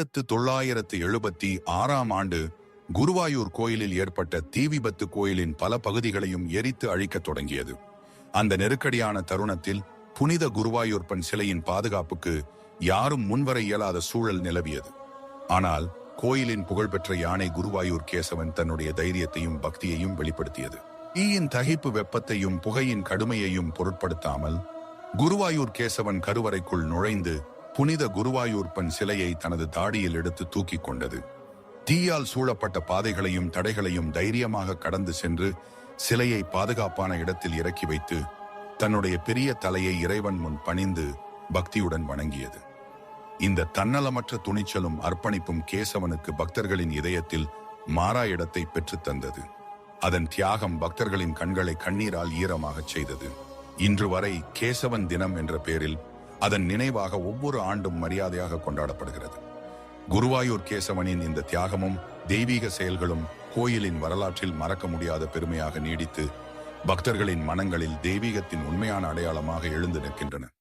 1976 குருவாயூர் கோயிலில் ஏற்பட்ட தீ விபத்து கோயிலின் பல பகுதிகளையும் எரித்து அழிக்கத் தொடங்கியது. அந்த நெருக்கடியான தருணத்தில் புனித குருவாயூர்ப்பன் சிலையின் பாதுகாப்புக்கு யாரும் முன்வர இயலாத சூழல் நிலவியது. ஆனால் கோயிலின் புகழ்பெற்ற யானை குருவாயூர் கேசவன் தன்னுடைய தைரியத்தையும் பக்தியையும் வெளிப்படுத்தியது. தீயின் தகிப்பு வெப்பத்தையும் புகையின் கடுமையையும் பொருட்படுத்தாமல் குருவாயூர் கேசவன் கருவறைக்குள் நுழைந்து புனித குருவாயூர்ப்பன் சிலையை தனது தாடியில் எடுத்து தூக்கிக் கொண்டது. தீயால் சூழப்பட்ட பாதைகளையும் தடைகளையும் தைரியமாக கடந்து சென்று சிலையை பாதுகாப்பான இடத்தில் இறக்கி வைத்து தன்னுடைய பெரிய தலையை இறைவன் முன் பணிந்து பக்தியுடன் வணங்கியது. இந்த தன்னலமற்ற துணிச்சலும் அர்ப்பணிப்பும் கேசவனுக்கு பக்தர்களின் இதயத்தில் மாறா இடத்தை பெற்றுத் தந்தது. அதன் தியாகம் பக்தர்களின் கண்களை கண்ணீரால் ஈரமாகச் செய்தது. இன்று வரை கேசவன் தினம் என்ற பெயரில் அதன் நினைவாக ஒவ்வொரு ஆண்டும் மரியாதையாக கொண்டாடப்படுகிறது. குருவாயூர் கேசவனின் இந்த தியாகமும் தெய்வீக செயல்களும் கோயிலின் வரலாற்றில் மறக்க முடியாத பெருமையாக நீடித்து பக்தர்களின் மனங்களில் தெய்வீகத்தின் உண்மையான அடையாளமாக எழுந்து நிற்கின்றன.